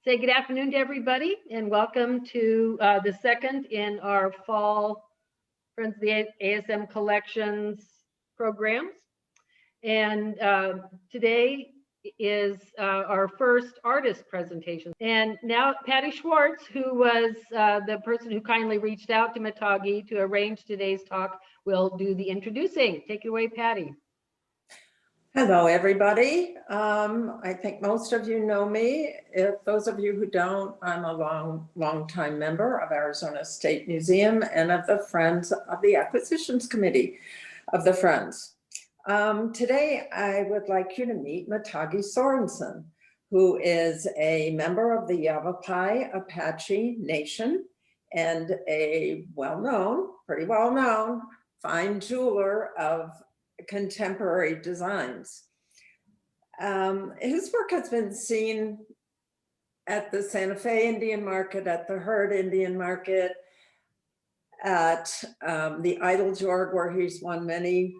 Say good afternoon to everybody and welcome to the second in our fall Friends of the ASM Collections programs. And today is our first artist presentation. And now Patty Schwartz, who was the person who kindly reached out to Matagi to arrange today's talk, will do the introducing. Take it away, Patty. Hello, everybody. I think most of you know me. If those of you who don't, I'm a long-time member of Arizona State Museum and of the Friends of the Acquisitions Committee of the Friends. Today, I would like you to meet Matagi Sorensen, who is a member of the Yavapai-Apache Nation and a pretty well-known fine jeweler of contemporary designs. His work has been seen at the Santa Fe Indian Market, at the Hurd Indian Market, at the Idle Jorg, where he's won many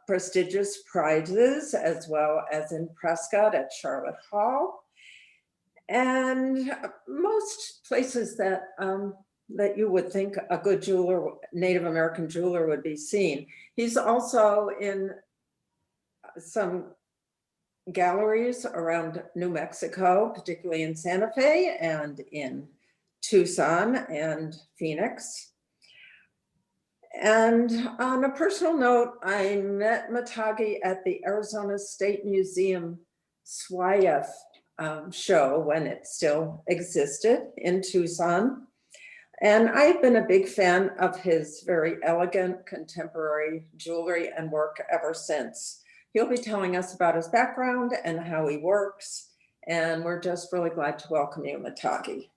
prestigious prizes, as well as in Prescott at Charlotte Hall, and most places that that you would think a good jeweler, Native American jeweler, would be seen. He's also in some galleries around New Mexico, particularly in Santa Fe and in Tucson and Phoenix. And on a personal note, I met Matagi at the Arizona State Museum SWIAF show when it still existed in Tucson. And I've been a big fan of his very elegant contemporary jewelry and work ever since. He'll be telling us about his background and how he works. And we're just really glad to welcome you, Matagi.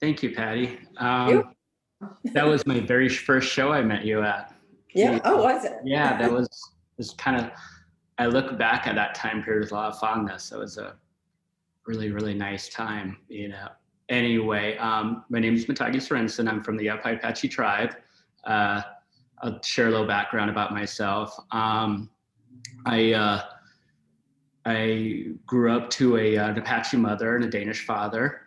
Thank you, Patty. That was my very first show I met you at. Yeah, oh, was it? Yeah, that was kind of, I look back at that time period with a lot of fondness. It was a really, really nice time, you know. Anyway, my name is Matagi Sorensen. I'm from the Yavapai-Apache tribe. I'll share a little background about myself. I grew up to an Apache mother and a Danish father.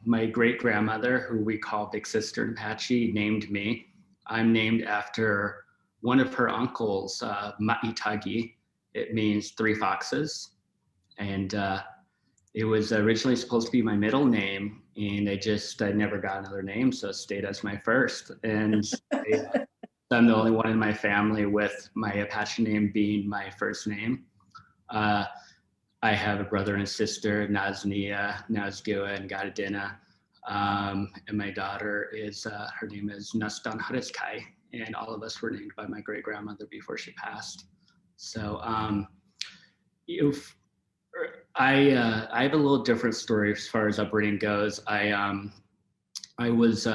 My great-grandmother, who we call Big Sister in Apache, named me. I'm named after one of her uncles, Matagi. It means 3 foxes. And it was originally supposed to be my middle name, and I never got another name, so it stayed as my first. And I'm the only one in my family with my Apache name being my first name. I have a brother and sister, Naznia, Nazgua, and Gadadina. And my daughter is, her name is Nastan Hariskai, and all of us were named by my great-grandmother before she passed. So I have a little different story as far as upbringing goes. I was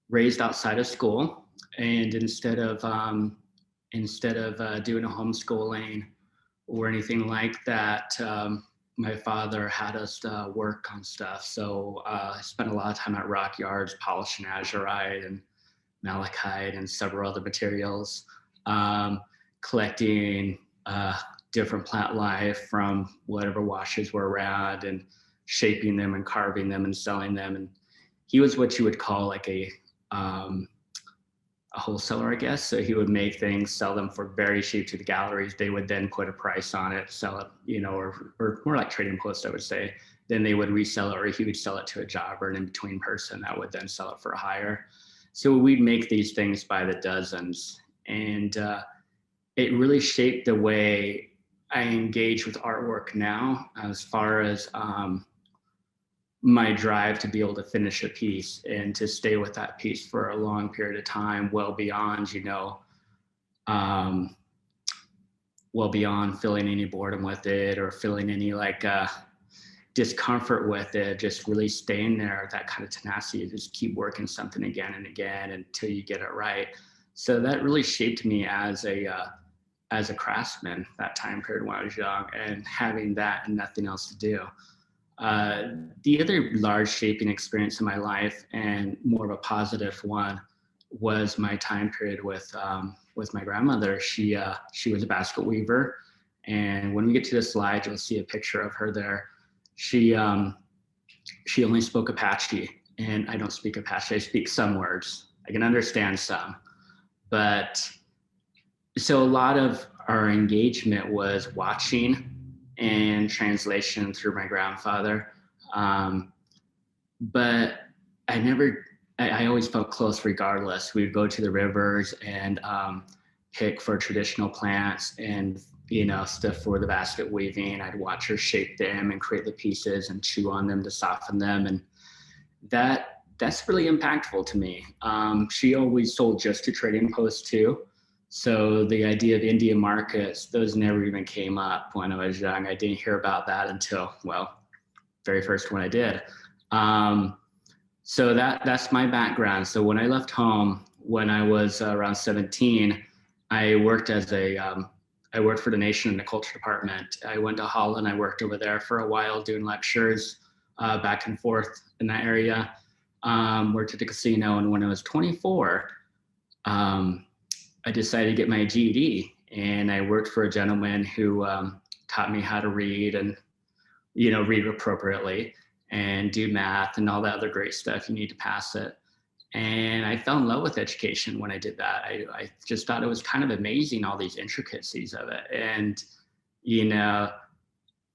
raised outside of school, and instead of doing a homeschooling or anything like that, my father had us work on stuff. So I spent a lot of time at rock yards polishing azurite and malachite and several other materials, collecting different plant life from whatever washes were around and shaping them and carving them and selling them. And he was what you would call like a wholesaler, I guess. So he would make things, sell them for very cheap to the galleries. They would then put a price on it, sell it, you know, or more like trading posts, I would say. Then they would resell it, or he would sell it to a jobber, an in-between person that would then sell it for higher. So we'd make these things by the dozens. And it really shaped the way I engage with artwork now, as far as my drive to be able to finish a piece and to stay with that piece for a long period of time, well beyond, you know, well beyond feeling any boredom with it or feeling any like discomfort with it, just really staying there, that kind of tenacity, just keep working something again and again until you get it right. So that really shaped me as a craftsman that time period when I was young, and having that and nothing else to do. The other large shaping experience in my life, and more of a positive one, was my time period with my grandmother. She was a basket weaver, and when we get to the slide, you'll see a picture of her there. she only spoke Apache, and I don't speak Apache. I speak some words. I can understand some, but so a lot of our engagement was watching and translation through my grandfather. But I always felt close regardless. We'd go to the rivers and pick for traditional plants and, stuff for the basket weaving. I'd watch her shape them and create the pieces and chew on them to soften them. And that's really impactful to me. She always sold just to trading posts too. So the idea of Indian markets, those never even came up when I was young. I didn't hear about that until, very first one I did. So that's my background. So when I left home, when I was around 17, I worked I worked for the Nation in the culture department. I went to Holland. I worked over there for a while doing lectures back and forth in that area. Worked at the casino, and when I was 24, I decided to get my GED, and I worked for a gentleman who taught me how to read and, read appropriately and do math and all that other great stuff you need to pass it. And I fell in love with education when I did that. I just thought it was kind of amazing, all these intricacies of it. And,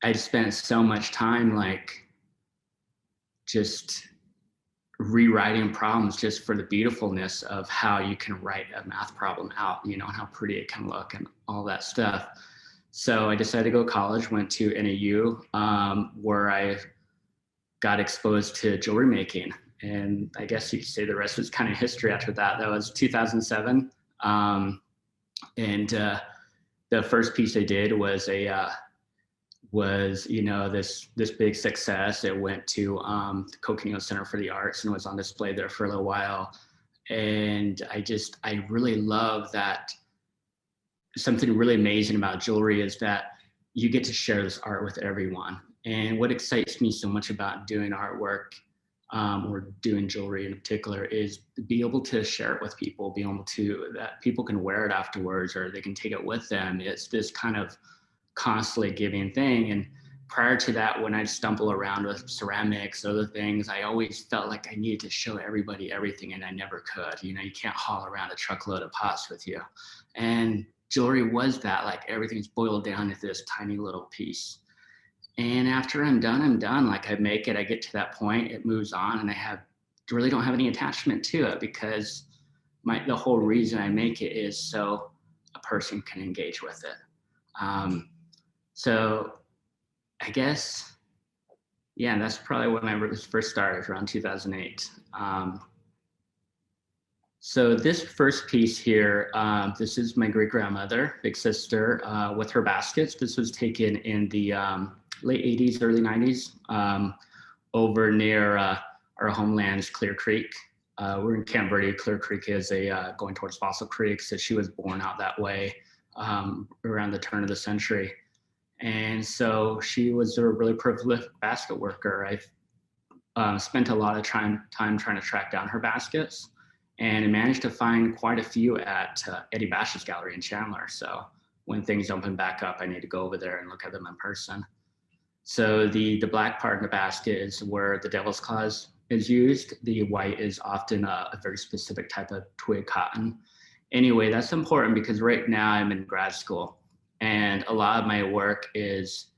I spent so much time just rewriting problems just for the beautifulness of how you can write a math problem out, and how pretty it can look and all that stuff. So I decided to go to college, went to NAU, where I got exposed to jewelry making. And I guess you could say the rest was kind of history after that. That was 2007. The first piece I did was this big success. It went to the Coconino Center for the Arts and was on display there for a little while. And I really love that. Something really amazing about jewelry is that you get to share this art with everyone. And what excites me so much about doing artwork or doing jewelry in particular is to be able to share it with people, be able to, that people can wear it afterwards or they can take it with them. It's this kind of constantly giving thing. And prior to that, when I'd stumble around with ceramics, other things, I always felt like I needed to show everybody everything, and I never could. You can't haul around a truckload of pots with you. And jewelry was that, like everything's boiled down to this tiny little piece. And after I'm done, like I make it, I get to that point, it moves on, and I really don't have any attachment to it because the whole reason I make it is so a person can engage with it. So I guess, yeah, that's probably when I really first started, around 2008. So this first piece here, this is my great-grandmother, big sister, with her baskets. This was taken in the late 80s, early 90s, over near our homelands, Clear Creek. We're in Camp Verde. Clear Creek is going towards Fossil Creek, so she was born out that way around the turn of the century. And so she was a really prolific basket worker. I've spent a lot of time trying to track down her baskets, and I managed to find quite a few at Eddie Bash's gallery in Chandler. So when things open back up, I need to go over there and look at them in person. So the black part in the basket is where the devil's claws is used. The white is often a very specific type of twig cotton. Anyway, that's important because right now I'm in grad school, and a lot of my work is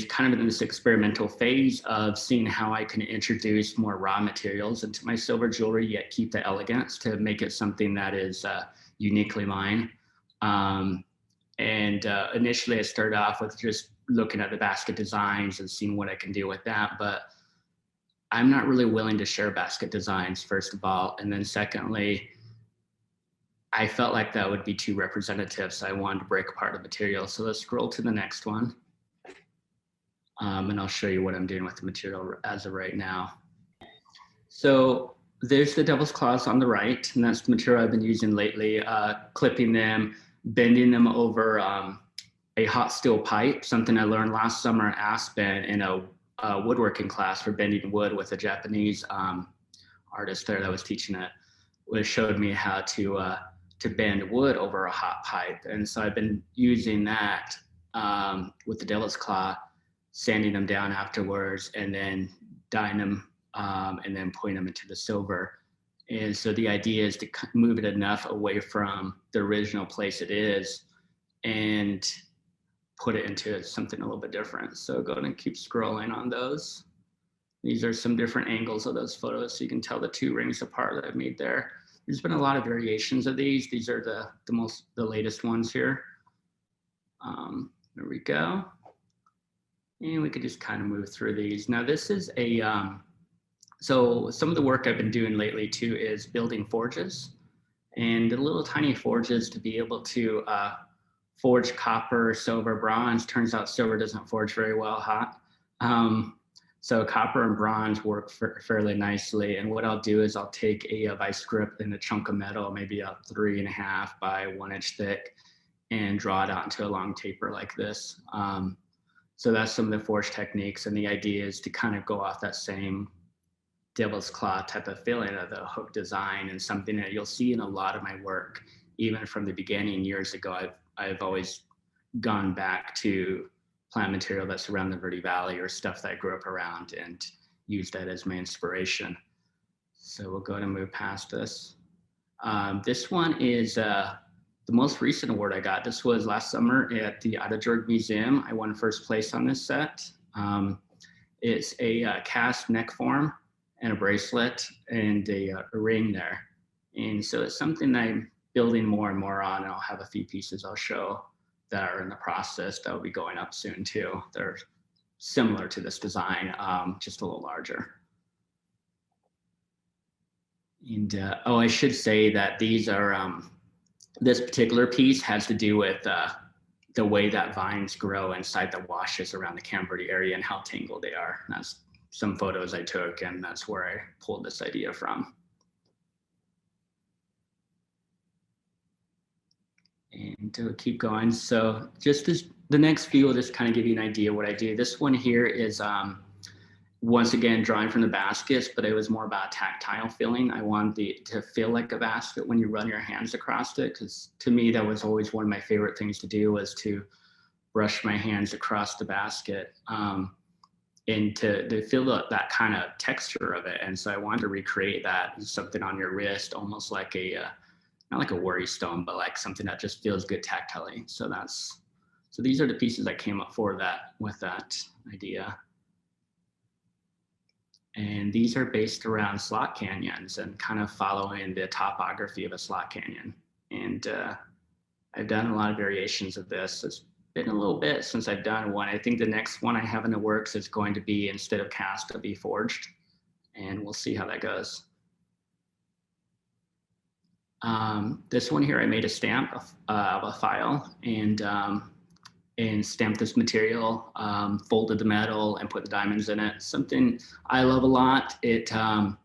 kind of in this experimental phase of seeing how I can introduce more raw materials into my silver jewelry, yet keep the elegance to make it something that is uniquely mine. Initially I started off with just looking at the basket designs and seeing what I can do with that, but I'm not really willing to share basket designs, first of all. And then secondly, I felt like that would be too representative, so I wanted to break apart the material. So let's scroll to the next one. And I'll show you what I'm doing with the material as of right now. So there's the devil's claws on the right, and that's the material I've been using lately, clipping them, bending them over a hot steel pipe, something I learned last summer at Aspen in a woodworking class for bending wood with a Japanese artist there that was teaching it, which showed me how to bend wood over a hot pipe. And so I've been using that with the devil's claw sanding them down afterwards, and then dyeing them, and then putting them into the silver. And so the idea is to move it enough away from the original place it is and put it into something a little bit different. So go ahead and keep scrolling on those. These are some different angles of those photos, so you can tell the two rings apart that I've made there. There's been a lot of variations of these. These are the latest ones here. There we go. And we could just kind of move through these. Now this is a, so some of the work I've been doing lately too is building forges, and the little tiny forges to be able to forge copper, silver, bronze. Turns out silver doesn't forge very well hot. So copper and bronze work fairly nicely. And what I'll do is I'll take a vice grip and a chunk of metal, maybe a 3.5 by 1 inch thick, and draw it out into a long taper like this. So that's some of the forge techniques. And the idea is to kind of go off that same devil's claw type of feeling of the hook design, and something that you'll see in a lot of my work, even from the beginning years ago. I've always gone back to plant material that's around the Verde Valley or stuff that I grew up around and used that as my inspiration. So we'll go ahead and move past this. This one is the most recent award I got. This was last summer at the Attajorg Museum. I won first place on this set. It's a cast neck form and a bracelet and a ring there. And so it's something that I'm building more and more on, and I'll have a few pieces I'll show that are in the process that will be going up soon too. They're similar to this design, just a little larger. And oh, I should say that these are, this particular piece has to do with the way that vines grow inside the washes around the Camp Verde area and how tangled they are. And that's some photos I took, and that's where I pulled this idea from. And to keep going. So just this, the next few will just kind of give you an idea what I do. This one here is once again drawing from the baskets, but it was more about a tactile feeling. I wanted it to feel like a basket when you run your hands across it, because to me that was always one of my favorite things to do, was to brush my hands across the basket and to feel that kind of texture of it. And so I wanted to recreate that, something on your wrist, almost like a not like a worry stone, but like something that just feels good tactilely. So these are the pieces I came up for that with that idea. And these are based around slot canyons and kind of following the topography of a slot canyon. And I've done a lot of variations of this. It's been a little bit since I've done one. I think the next one I have in the works is going to be, instead of cast, it'll be forged. And we'll see how that goes. This one here, I made a stamp of a file and stamped this material, folded the metal and put the diamonds in it. Something I love a lot. The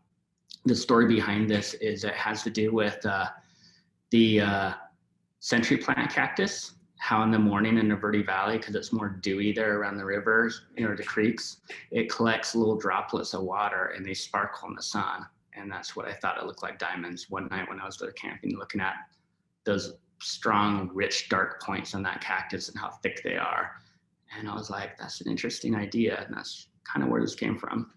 story behind this is it has to do with the century plant cactus, how in the morning in the Verde Valley, because it's more dewy there around the rivers, the creeks, it collects little droplets of water and they sparkle in the sun. And that's what I thought it looked like diamonds one night when I was there camping, looking at those strong, rich, dark points on that cactus and how thick they are. And I was like, that's an interesting idea. And that's kind of where this came from.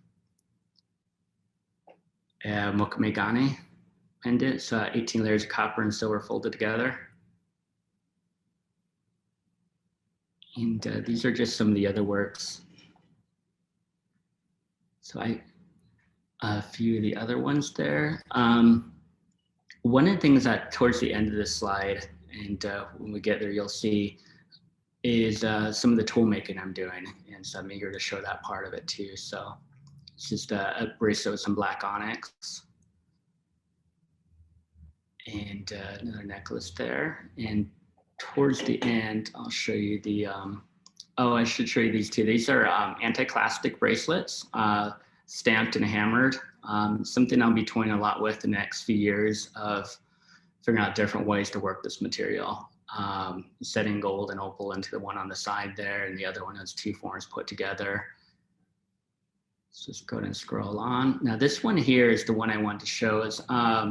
Mokamegane pendant, so 18 layers of copper and silver folded together. And these are just some of the other works. So a few of the other ones there. One of the things that towards the end of this slide, and when we get there, you'll see, is some of the tool making I'm doing. And so I'm eager to show that part of it too. So it's just a bracelet with some black onyx. And another necklace there. And towards the end, I'll show you the, oh, I should show you these two. These are anti-clastic bracelets, stamped and hammered. Something I'll be toying a lot with the next few years, of figuring out different ways to work this material. Setting gold and opal into the one on the side there, and the other one has two forms put together. Let's just go ahead and scroll on. Now this one here is the one I want to show.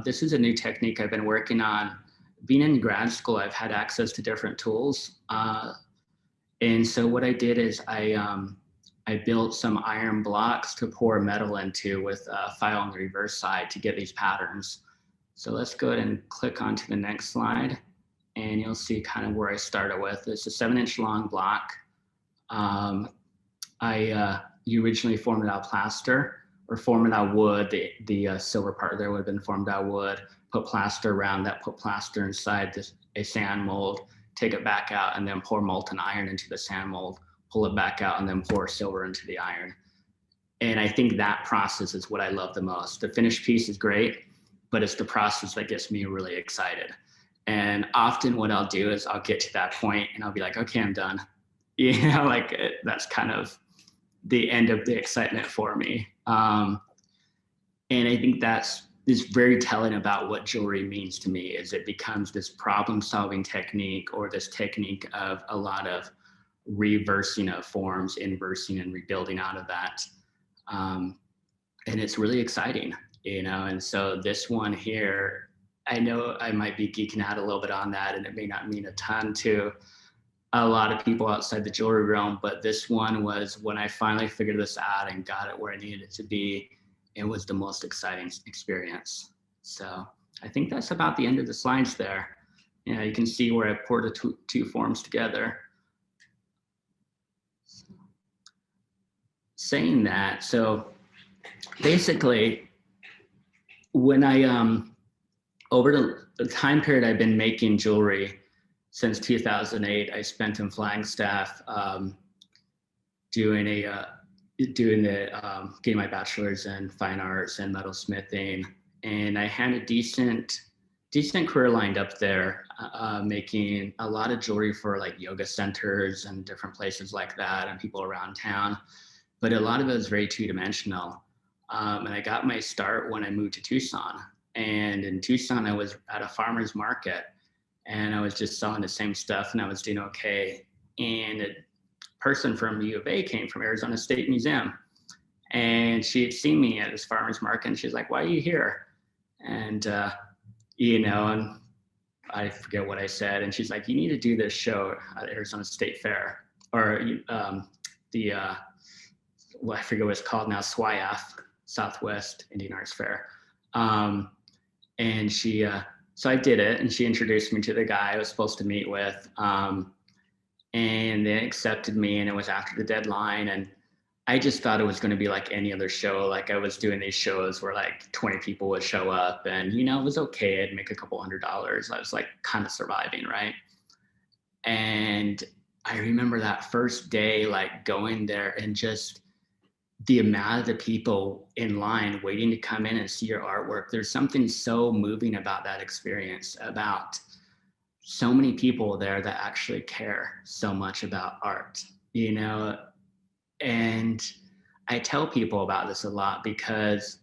This is a new technique I've been working on. Being in grad school, I've had access to different tools. And so what I did is I I built some iron blocks to pour metal into with a file on the reverse side to get these patterns. So let's go ahead and click onto the next slide, and you'll see kind of where I started with. It's a 7-inch long block. You originally formed it out of plaster, or formed it out of wood. The silver part there would have been formed out of wood, put plaster around that, put plaster inside a sand mold, take it back out, and then pour molten iron into the sand mold, pull it back out, and then pour silver into the iron. And I think that process is what I love the most. The finished piece is great, but it's the process that gets me really excited. And often what I'll do is I'll get to that point and I'll be like, okay, I'm done. Like that's kind of the end of the excitement for me. And I think is very telling about what jewelry means to me, is it becomes this problem solving technique, or this technique of a lot of reversing of forms, inversing and rebuilding out of that. And it's really exciting, and so this one here, I know I might be geeking out a little bit on that, and it may not mean a ton to a lot of people outside the jewelry realm, but this one was, when I finally figured this out and got it where I needed it to be, it was the most exciting experience. So I think that's about the end of the slides there. You can see where I poured the two forms together. Saying that, so basically, when I over the time period I've been making jewelry since 2008, I spent in Flagstaff getting my bachelor's in fine arts and metalsmithing, and I had a decent career lined up there, making a lot of jewelry for like yoga centers and different places like that, and people around town. But a lot of it was very two-dimensional. And I got my start when I moved to Tucson. And in Tucson, I was at a farmer's market, and I was just selling the same stuff, and I was doing okay. And a person from U of A came from Arizona State Museum, and she had seen me at this farmer's market, and she's like, "Why are you here?" And, and I forget what I said. And she's like, "You need to do this show at Arizona State Fair," or I forget what it's called now, SWIAF, Southwest Indian Arts Fair. And so I did it, and she introduced me to the guy I was supposed to meet with. And they accepted me, and it was after the deadline. And I just thought it was going to be like any other show. Like I was doing these shows where like 20 people would show up, and, it was okay. I'd make a couple $100. I was like kind of surviving, right? And I remember that first day, like going there, and just the amount of the people in line waiting to come in and see your artwork. There's something so moving about that experience, about so many people there that actually care so much about art, and I tell people about this a lot, because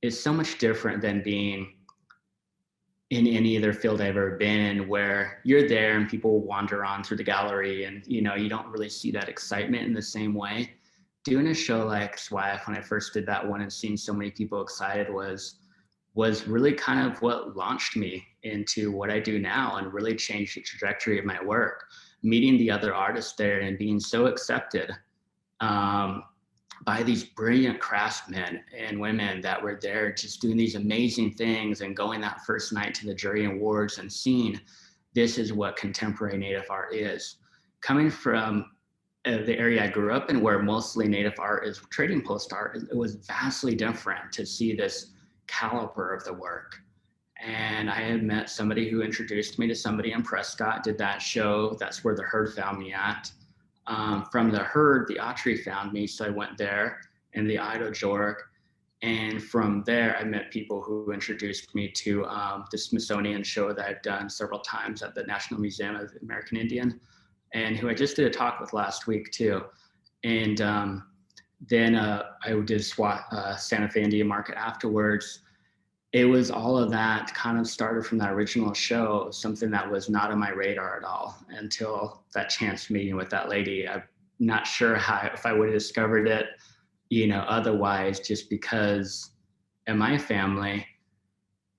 it's so much different than being in any other field I've ever been in, where you're there and people wander on through the gallery, and you don't really see that excitement in the same way. Doing a show like SWIAF, when I first did that one and seeing so many people excited, was really kind of what launched me into what I do now, and really changed the trajectory of my work. Meeting the other artists there and being so accepted by these brilliant craftsmen and women that were there just doing these amazing things, and going that first night to the jury awards and seeing this is what contemporary Native art is. Coming from the area I grew up in, where mostly Native art is trading post art, it was vastly different to see this caliber of the work. And I had met somebody who introduced me to somebody in Prescott, did that show. That's where the Herd found me at. From the Herd, the Autry found me, so I went there, and the Ido Jork. And from there, I met people who introduced me to the Smithsonian show that I've done several times at the National Museum of the American Indian, and who I just did a talk with last week too. And then I did Santa Fe Indian Market afterwards. It was all of that kind of started from that original show, something that was not on my radar at all until that chance meeting with that lady. I'm not sure if I would have discovered it, otherwise, just because in my family,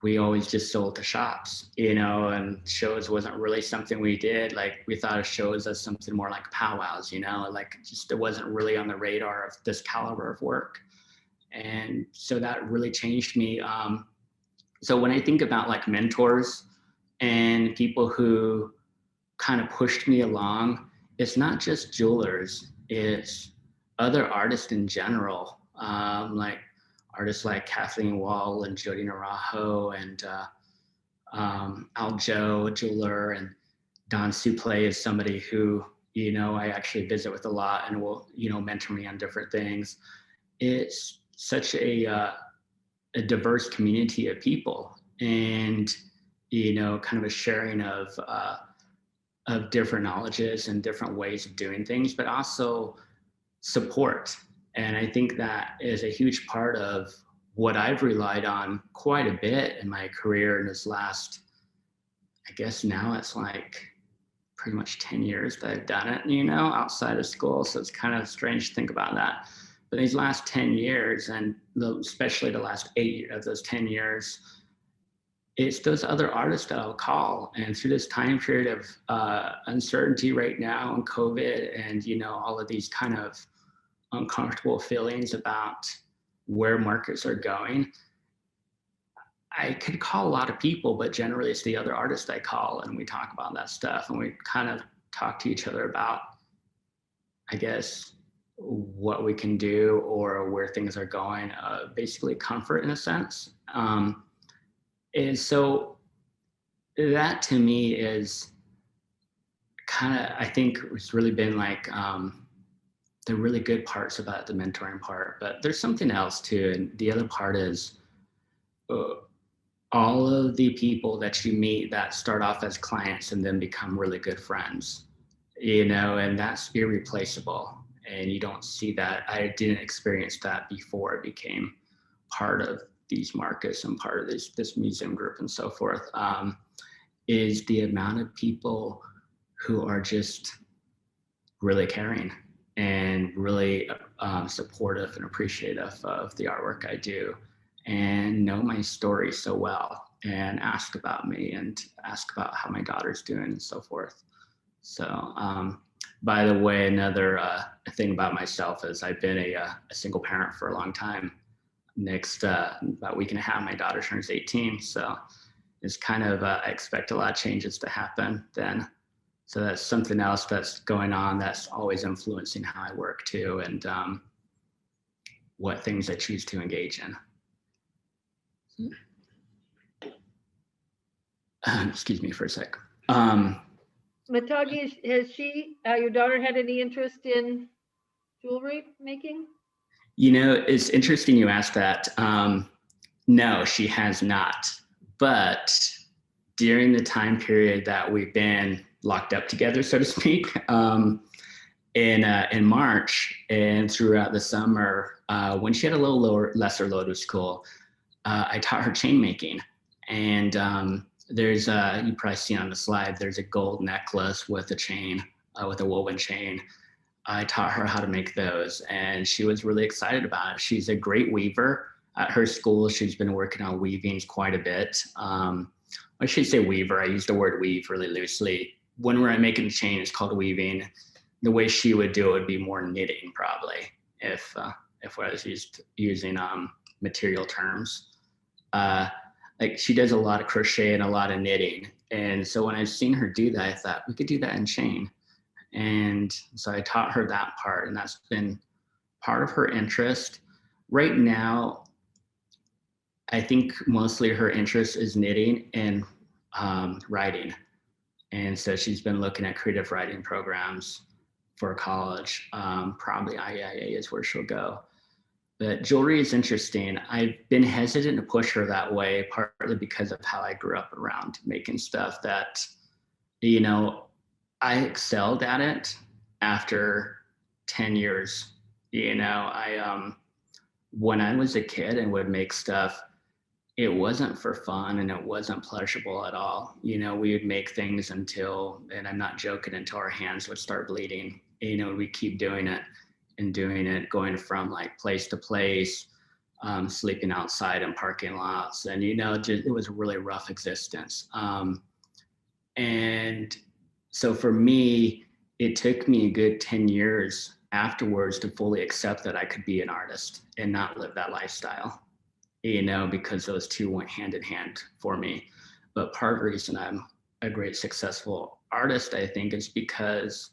we always just sold to shops, you know, and shows wasn't really something we did. Like we thought of shows as something more like powwows, you know, like just it wasn't really on the radar of this caliber of work. And so that really changed me. So when I think about like mentors and people who kind of pushed me along, it's not just jewelers, it's other artists in general, like artists like Kathleen Wall and Jody Narajo and Al Joe, a jeweler, and Don Suplay is somebody who, you know, I actually visit with a lot and will, you know, mentor me on different things. It's such a diverse community of people, and you know, kind of a sharing of different knowledges and different ways of doing things, but also support. And I think that is a huge part of what I've relied on quite a bit in my career in this last, I guess now it's like pretty much 10 years that I've done it, you know, outside of school. So it's kind of strange to think about that. But these last 10 years, and especially the last 8 of those 10 years, it's those other artists that I'll call. And through this time period of uncertainty right now and COVID and, you know, all of these kind of uncomfortable feelings about where markets are going, I could call a lot of people, but generally it's the other artists I call and we talk about that stuff and we kind of talk to each other about, I guess, what we can do or where things are going, basically comfort in a sense. And so that to me is kind of, I think it's really been like the really good parts about the mentoring part, but there's something else too. And the other part is all of the people that you meet that start off as clients and then become really good friends, you know, and that's irreplaceable. And you don't see that. I didn't experience that before it became part of these markets and part of this museum group and so forth, is the amount of people who are just really caring and really supportive and appreciative of the artwork I do and know my story so well and ask about me and ask about how my daughter's doing and so forth. So, by the way, another thing about myself is I've been a single parent for a long time. Next, about a week and a half, my daughter turns 18. So it's kind of, I expect a lot of changes to happen then. So that's something else that's going on that's always influencing how I work too and what things I choose to engage in. Excuse me for a sec. Matagi, has your daughter had any interest in jewelry making? You know, it's interesting you asked that. No, she has not. But during the time period that we've been locked up together, so to speak, in March and throughout the summer, when she had a little lesser load of school, I taught her chain making. And there's you probably see on the slide, there's a gold necklace with a chain, with a woven chain. I taught her how to make those and she was really excited about it. She's a great weaver. At her school, she's been working on weavings quite a bit. I should say weaver, I use the word weave really loosely. When we're making a chain, it's called weaving. The way she would do it would be more knitting probably, if I was using material terms. Like she does a lot of crochet and a lot of knitting. And so when I've seen her do that, I thought we could do that in chain. And so I taught her that part and that's been part of her interest. Right now, I think mostly her interest is knitting and writing. And so she's been looking at creative writing programs for college. Probably IIA is where she'll go. But jewelry is interesting. I've been hesitant to push her that way, partly because of how I grew up around making stuff that, you know, I excelled at it after 10 years. You know, when I was a kid and would make stuff, it wasn't for fun and it wasn't pleasurable at all. You know, we would make things until, and I'm not joking, until our hands would start bleeding. You know, we keep doing it and doing it, going from like place to place, sleeping outside in parking lots, and it was a really rough existence. And so for me, it took me a good 10 years afterwards to fully accept that I could be an artist and not live that lifestyle, because those two went hand in hand for me. But part of the reason I'm a great successful artist, I think, is because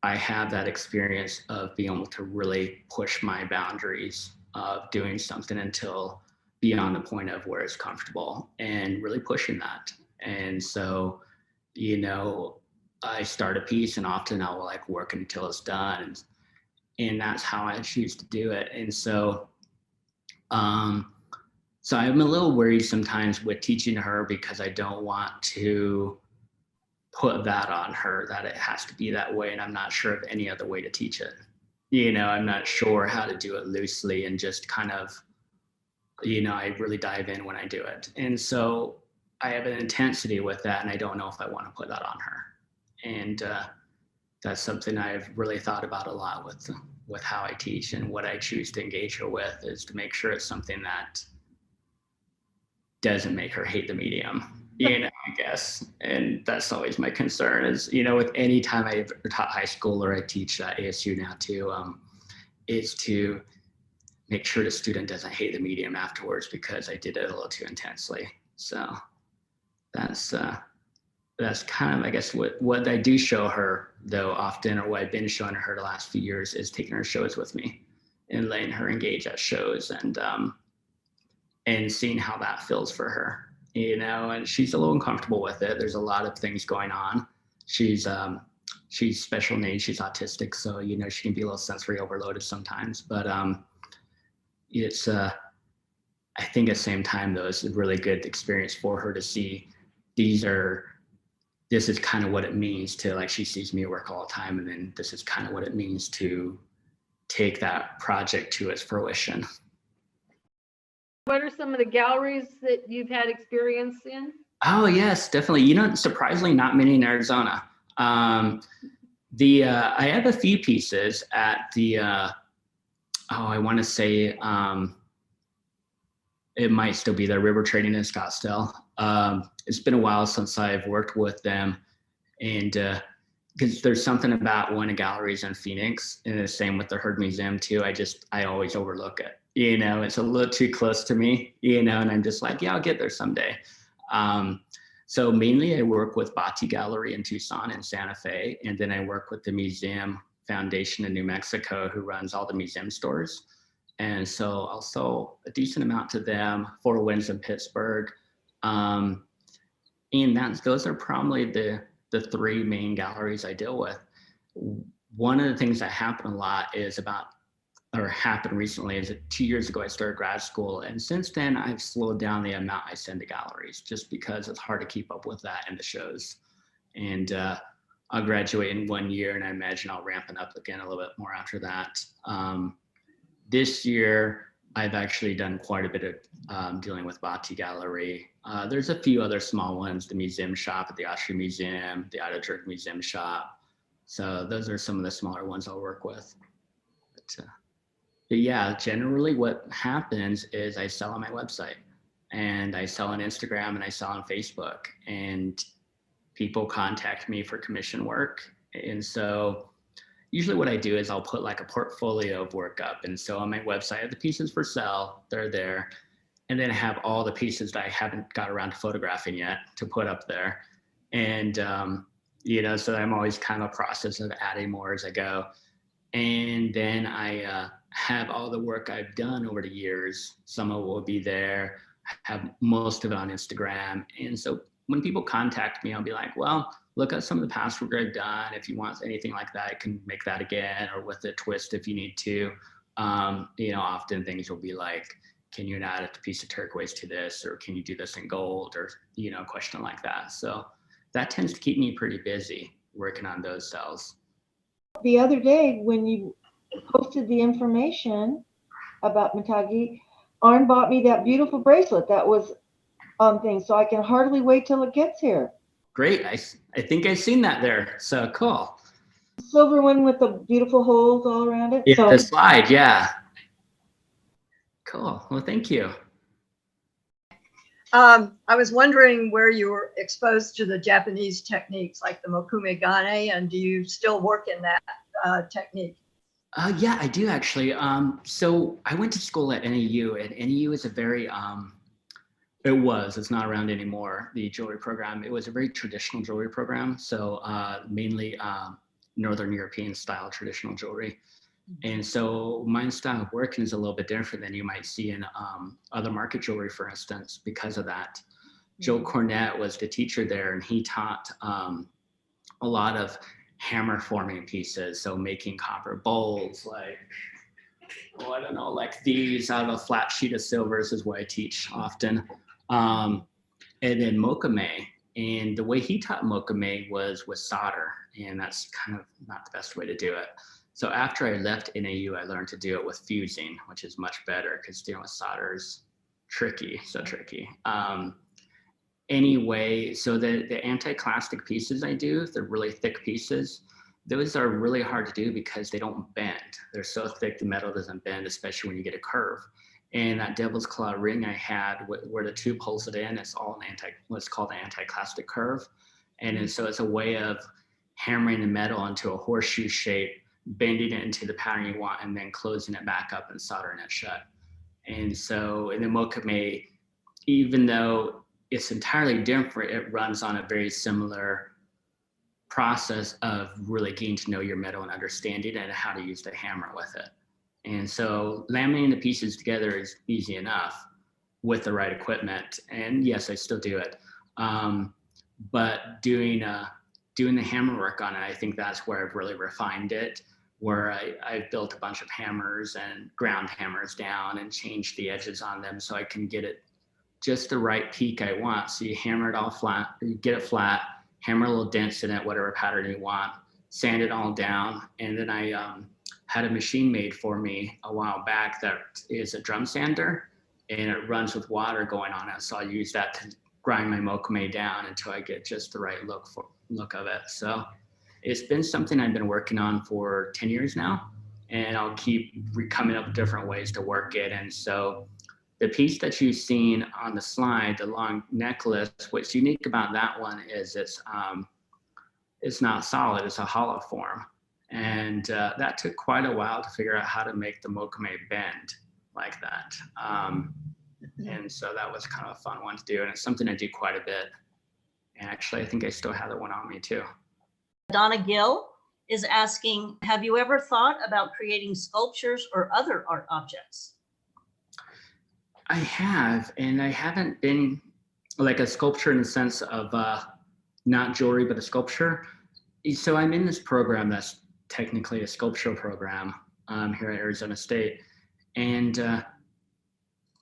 I have that experience of being able to really push my boundaries of doing something until beyond the point of where it's comfortable and really pushing that. And so, I start a piece and often I'll like work until it's done. And that's how I choose to do it. And so, so I'm a little worried sometimes with teaching her because I don't want to put that on her, that it has to be that way. And I'm not sure of any other way to teach it. I'm not sure how to do it loosely and just kind of, I really dive in when I do it. And so I have an intensity with that, and I don't know if I want to put that on her. And that's something I've really thought about a lot with how I teach and what I choose to engage her with, is to make sure it's something that doesn't make her hate the medium, I guess. And that's always my concern is, with any time I ever taught high school or I teach at ASU now too, is to make sure the student doesn't hate the medium afterwards because I did it a little too intensely. So that's kind of, I guess, what I do show her though often, or what I've been showing her the last few years, is taking her shows with me and letting her engage at shows and seeing how that feels for her, and she's a little uncomfortable with it. There's a lot of things going on. She's special needs, she's autistic. So, she can be a little sensory overloaded sometimes, but it's, I think at the same time though, it's a really good experience for her to see this is kind of what it means to, like, she sees me work all the time, and then this is kind of what it means to take that project to its fruition. What are some of the galleries that you've had experience in? Oh yes, definitely. Surprisingly not many in Arizona. I have a few pieces at the, I want to say, it might still be there, River Trading in Scottsdale. It's been a while since I've worked with them, and because there's something about one of the galleries in Phoenix, and the same with the Heard Museum too. I always overlook it. It's a little too close to me, and I'm just like, yeah, I'll get there someday. So mainly I work with Bati Gallery in Tucson and Santa Fe, and then I work with the Museum Foundation in New Mexico, who runs all the museum stores. And so I'll sell a decent amount to them, Four Winds in Pittsburgh. And those are probably the three main galleries I deal with. One of the things that happened a lot happened recently is that 2 years ago I started grad school, and since then I've slowed down the amount I send to galleries just because it's hard to keep up with that and the shows. And I'll graduate in 1 year, and I imagine I'll ramp it up again a little bit more after that. This year I've actually done quite a bit of dealing with Bati Gallery. There's a few other small ones, the museum shop at the Austria Museum, the Ataturk Museum shop. So those are some of the smaller ones I'll work with. But yeah, generally what happens is I sell on my website, and I sell on Instagram, and I sell on Facebook, and people contact me for commission work. And so usually what I do is I'll put like a portfolio of work up. And so on my website, I have the pieces for sale, they're there. And then I have all the pieces that I haven't got around to photographing yet to put up there. And, so I'm always kind of a process of adding more as I go. And then I have all the work I've done over the years. Some of it will be there, have most of it on Instagram. And so when people contact me, I'll be like, well, look at some of the past work I've done. If you want anything like that, I can make that again, or with a twist if you need to. Often things will be like, can you add a piece of turquoise to this, or can you do this in gold, or, a question like that. So that tends to keep me pretty busy working on those cells. The other day when you posted the information about Matagi, Arn bought me that beautiful bracelet that was on thing, so I can hardly wait till it gets here. Great. I think I've seen that there. So cool. Silver one with the beautiful holes all around it. Yeah, so, the slide. Yeah. Cool. Well, thank you. I was wondering where you were exposed to the Japanese techniques like the mokume gane, and do you still work in that technique? Yeah, I do actually. So I went to school at NAU, and NAU is a very, it's not around anymore, the jewelry program. It was a very traditional jewelry program. So mainly Northern European style traditional jewelry. And so my style of working is a little bit different than you might see in other market jewelry, for instance, because of that. Joe Cornett was the teacher there, and he taught a lot of hammer forming pieces. So making copper bowls, like, oh, I don't know, like these out of a flat sheet of silver is what I teach often. And then mokume. And the way he taught mokume was with solder, and that's kind of not the best way to do it. So after I left NAU, I learned to do it with fusing, which is much better because dealing with solder is tricky, so tricky. Anyway, so the anti-clastic pieces I do, the really thick pieces, those are really hard to do because they don't bend. They're so thick the metal doesn't bend, especially when you get a curve. And that devil's claw ring I had where the tube holds it in, it's all what's called an anti-clastic curve. And so it's a way of hammering the metal into a horseshoe shape, bending it into the pattern you want, and then closing it back up and soldering it shut. And so in the mokume, even though it's entirely different, it runs on a very similar process of really getting to know your metal and understanding and how to use the hammer with it. And so laminating the pieces together is easy enough with the right equipment. And yes, I still do it. But doing the hammer work on it, I think that's where I've really refined it, where I've built a bunch of hammers and ground hammers down and changed the edges on them so I can get it just the right peak I want. So you hammer it all flat, you get it flat, hammer a little dents in it, whatever pattern you want, sand it all down. And then I had a machine made for me a while back that is a drum sander, and it runs with water going on it. So I use that to grind my mokume down until I get just the right look of it. So it's been something I've been working on for 10 years now, and I'll keep coming up with different ways to work it. And so the piece that you've seen on the slide, the long necklace, what's unique about that one is it's not solid, it's a hollow form. And that took quite a while to figure out how to make the mokume bend like that. And so that was kind of a fun one to do. And it's something I do quite a bit. And actually, I think I still have the one on me too. Donna Gill is asking, have you ever thought about creating sculptures or other art objects? I have, and I haven't been like a sculpture in the sense of not jewelry, but a sculpture. So I'm in this program that's technically a sculptural program here at Arizona State. And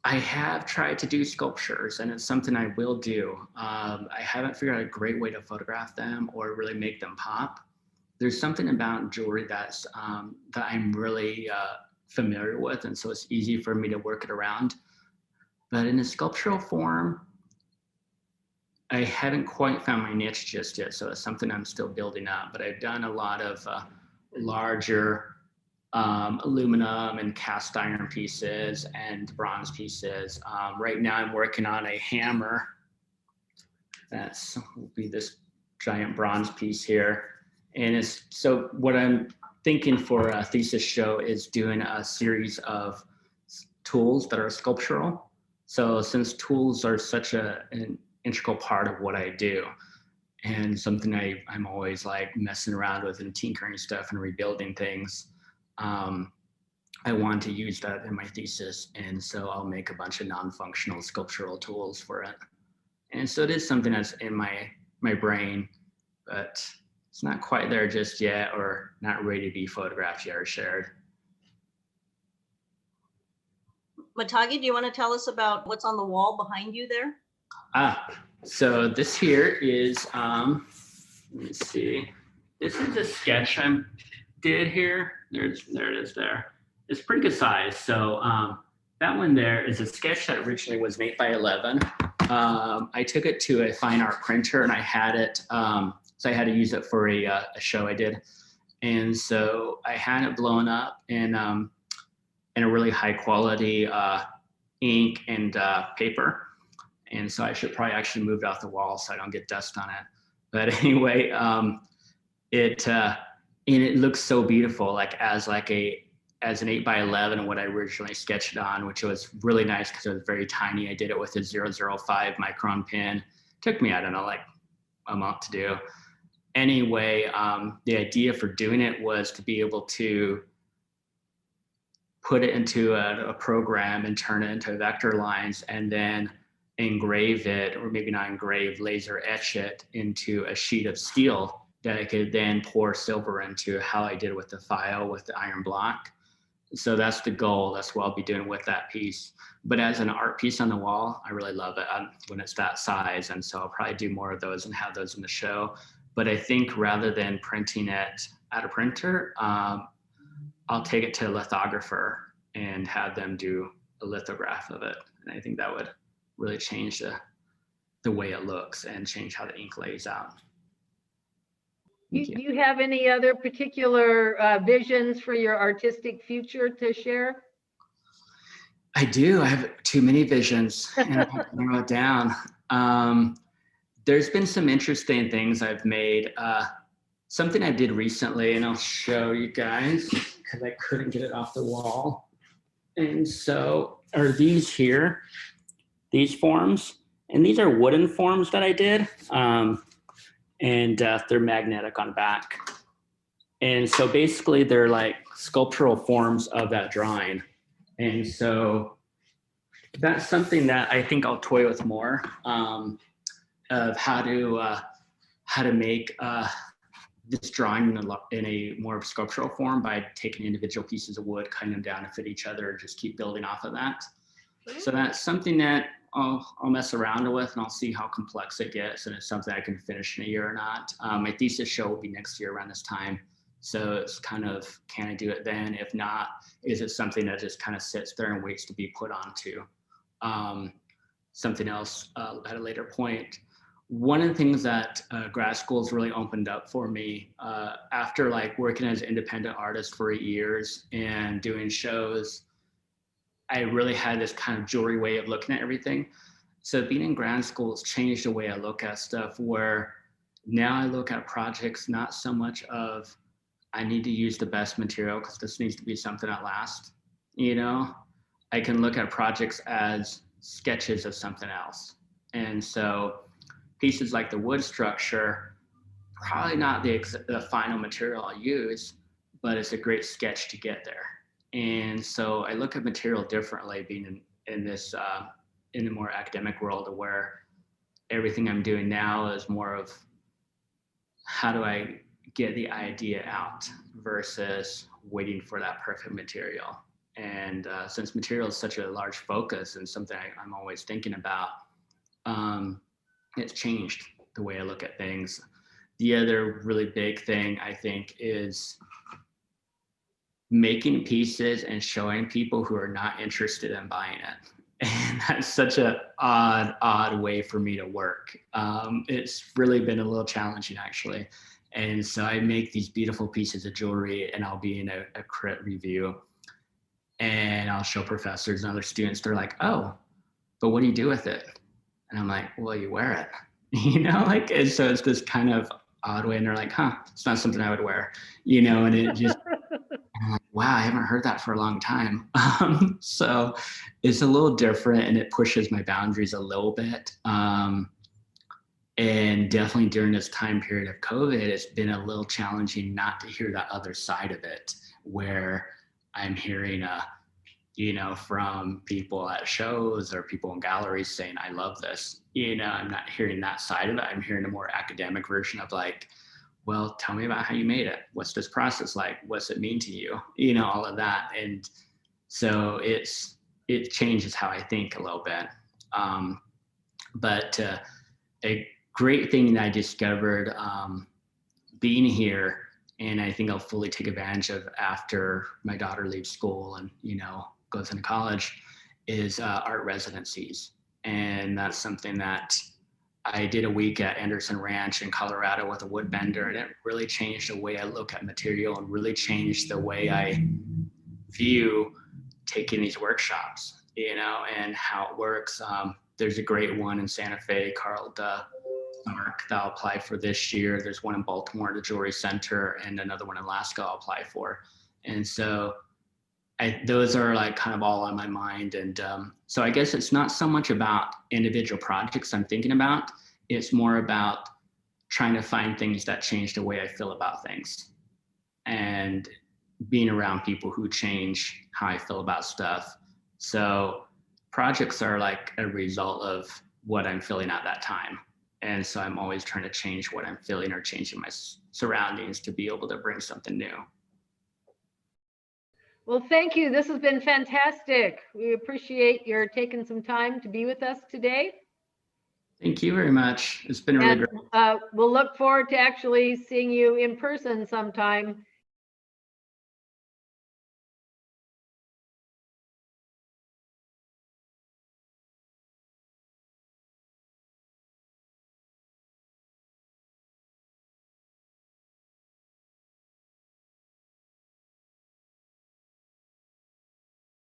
I have tried to do sculptures, and it's something I will do. I haven't figured out a great way to photograph them or really make them pop. There's something about jewelry that I'm really familiar with, and so it's easy for me to work it around. But in a sculptural form, I haven't quite found my niche just yet, so it's something I'm still building up. But I've done a lot of larger aluminum and cast iron pieces and bronze pieces. Right now I'm working on a hammer. Will be this giant bronze piece here. And so what I'm thinking for a thesis show is doing a series of tools that are sculptural. So since tools are such an integral part of what I do, and something I'm always like messing around with and tinkering stuff and rebuilding things, I want to use that in my thesis. And so I'll make a bunch of non-functional sculptural tools for it. And so it is something that's in my brain, but it's not quite there just yet, or not ready to be photographed yet or shared. Matagi, do you want to tell us about what's on the wall behind you there? So this here is, let me see. This is a sketch I did here. There it is there. It's pretty good size. So that one there is a sketch that originally was 8 by 11. I took it to a fine art printer and I had it, so I had to use it for a show I did. And so I had it blown up in a really high quality ink and paper. And so I should probably actually move it off the wall so I don't get dust on it. But anyway, it looks so beautiful, like as an 8x11, what I originally sketched it on, which was really nice because it was very tiny. I did it with a 0.05 micron pen. Took me, I don't know, like a month to do. Anyway, the idea for doing it was to be able to put it into a program and turn it into vector lines and then engrave it, or maybe not engrave, laser etch it into a sheet of steel that I could then pour silver into, how I did with the file with the iron block. So that's the goal. That's what I'll be doing with that piece. But as an art piece on the wall, I really love it when it's that size. And so I'll probably do more of those and have those in the show. But I think rather than printing it at a printer, I'll take it to a lithographer and have them do a lithograph of it. And I think that would really change the way it looks and change how the ink lays out. Do you have any other particular visions for your artistic future to share? I do. I have too many visions and I have to narrow it down. There's been some interesting things I've made. Something I did recently, and I'll show you guys because I couldn't get it off the wall. And so are these here, these forms, and these are wooden forms that I did. And they're magnetic on back. And so basically they're like sculptural forms of that drawing. And so that's something that I think I'll toy with more, of how to make this drawing in a more sculptural form by taking individual pieces of wood, cutting them down to fit each other, and just keep building off of that. So that's something that I'll mess around with, and I'll see how complex it gets, and it's something I can finish in a year or not. My thesis show will be next year around this time. So it's kind of, can I do it then? If not, is it something that just kind of sits there and waits to be put onto something else at a later point? One of the things that grad school has really opened up for me, after like working as an independent artist for 8 years and doing shows, I really had this kind of jewelry way of looking at everything. So being in grad school has changed the way I look at stuff, where now I look at projects not so much of, I need to use the best material because this needs to be something that lasts. You know, I can look at projects as sketches of something else. And so pieces like the wood structure, probably not the final material I'll use, but it's a great sketch to get there. And so I look at material differently, being in this in the more academic world, where everything I'm doing now is more of, how do I get the idea out versus waiting for that perfect material. And since material is such a large focus and something I'm always thinking about, it's changed the way I look at things. The other really big thing I think is making pieces and showing people who are not interested in buying it. And that's such an odd way for me to work. It's really been a little challenging, actually. And so I make these beautiful pieces of jewelry, and I'll be in a crit review, and I'll show professors and other students. They're like, oh, but what do you do with it? And I'm like, well, you wear it, you know, like, and so it's this kind of odd way. And they're like, huh, it's not something I would wear, you know, and it just, I'm like, wow, I haven't heard that for a long time. So it's a little different, and it pushes my boundaries a little bit. And definitely during this time period of COVID, it's been a little challenging not to hear that other side of it, where I'm hearing, you know, from people at shows or people in galleries saying, I love this. You know, I'm not hearing that side of it. I'm hearing a more academic version of like, well, tell me about how you made it. What's this process like? What's it mean to you? You know, all of that. And so it changes how I think a little bit. But a great thing that I discovered being here, and I think I'll fully take advantage of after my daughter leaves school and, you know, goes into college, is art residencies. And that's something that I did a week at Anderson Ranch in Colorado with a woodbender, and it really changed the way I look at material and really changed the way I view taking these workshops. you know, and how it works. There's a great one in Santa Fe called Mark that I'll apply for this year. There's one in Baltimore, the Jewelry Center, and another one in Alaska I'll apply for. And so those are like kind of all on my mind. And so I guess it's not so much about individual projects I'm thinking about. It's more about trying to find things that change the way I feel about things and being around people who change how I feel about stuff. So projects are like a result of what I'm feeling at that time. And so I'm always trying to change what I'm feeling or changing my surroundings to be able to bring something new. Well, thank you. This has been fantastic. We appreciate your taking some time to be with us today. Thank you very much. It's been really And great. we'll look forward to actually seeing you in person sometime